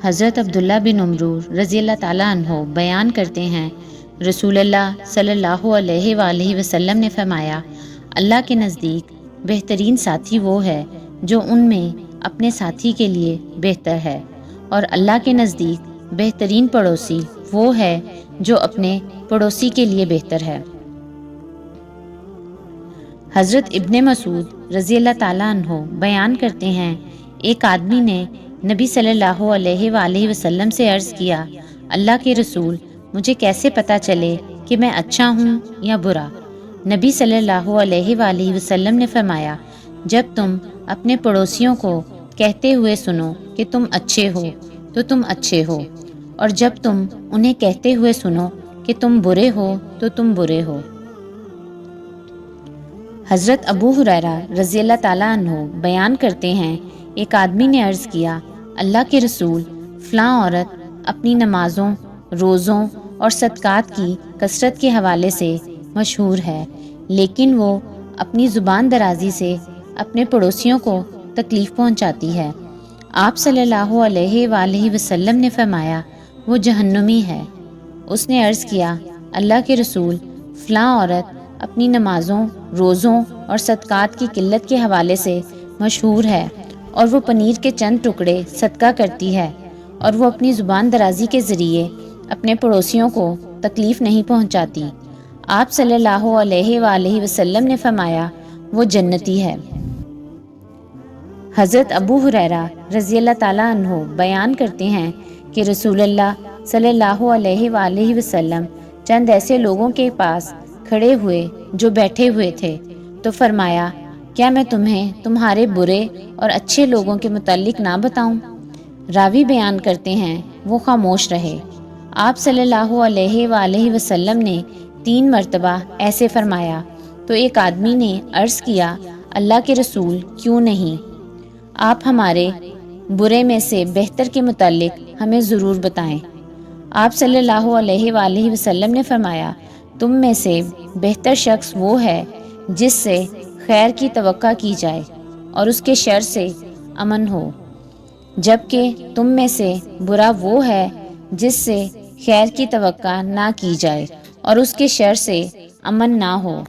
حضرت عبداللہ بن عمرو رضی اللہ تعالیٰ عنہ بیان کرتے ہیں، رسول اللہ صلی اللہ علیہ وآلہ وسلم نے فرمایا، اللہ کے نزدیک بہترین ساتھی وہ ہے جو ان میں اپنے ساتھی کے لیے بہتر ہے، اور اللہ کے نزدیک بہترین پڑوسی وہ ہے جو اپنے پڑوسی کے لیے بہتر ہے۔ حضرت ابن مسعود رضی اللہ تعالیٰ عنہ بیان کرتے ہیں، ایک آدمی نے نبی صلی اللہ علیہ وآلہ وسلم سے عرض کیا، اللہ کے رسول، مجھے کیسے پتہ چلے کہ میں اچھا ہوں یا برا؟ نبی صلی اللہ علیہ وآلہ وسلم نے فرمایا، جب تم اپنے پڑوسیوں کو کہتے ہوئے سنو کہ تم اچھے ہو تو تم اچھے ہو، اور جب تم انہیں کہتے ہوئے سنو کہ تم برے ہو تو تم برے ہو۔ حضرت ابو ہریرہ رضی اللہ تعالیٰ عنہ بیان کرتے ہیں، ایک آدمی نے عرض کیا، اللہ کے رسول، فلاں عورت اپنی نمازوں، روزوں اور صدقات کی کثرت کے حوالے سے مشہور ہے، لیکن وہ اپنی زبان درازی سے اپنے پڑوسیوں کو تکلیف پہنچاتی ہے۔ آپ صلی اللہ علیہ وآلہ وسلم نے فرمایا، وہ جہنمی ہے۔ اس نے عرض کیا، اللہ کے رسول، فلاں عورت اپنی نمازوں، روزوں اور صدقات کی قلت کے حوالے سے مشہور ہے، اور وہ پنیر کے چند ٹکڑے صدقہ کرتی ہے، اور وہ اپنی زبان درازی کے ذریعے اپنے پڑوسیوں کو تکلیف نہیں پہنچاتی۔ آپ صلی اللہ علیہ وآلہ وسلم نے فرمایا، وہ جنتی ہے۔ حضرت ابو ہریرہ رضی اللہ تعالیٰ عنہ بیان کرتے ہیں کہ رسول اللہ صلی اللہ علیہ وآلہ وسلم چند ایسے لوگوں کے پاس کھڑے ہوئے جو بیٹھے ہوئے تھے، تو فرمایا، کیا میں تمہیں تمہارے برے اور اچھے لوگوں کے متعلق نہ بتاؤں؟ راوی بیان کرتے ہیں، وہ خاموش رہے۔ آپ صلی اللہ علیہ وآلہ وسلم نے 3 مرتبہ ایسے فرمایا تو ایک آدمی نے عرض کیا، اللہ کے رسول، کیوں نہیں؟ آپ ہمارے برے میں سے بہتر کے متعلق ہمیں ضرور بتائیں۔ آپ صلی اللہ علیہ وآلہ وسلم نے فرمایا، تم میں سے بہتر شخص وہ ہے جس سے خیر کی توقع کی جائے اور اس کے شر سے امن ہو، جبکہ تم میں سے برا وہ ہے جس سے خیر کی توقع نہ کی جائے اور اس کے شر سے امن نہ ہو۔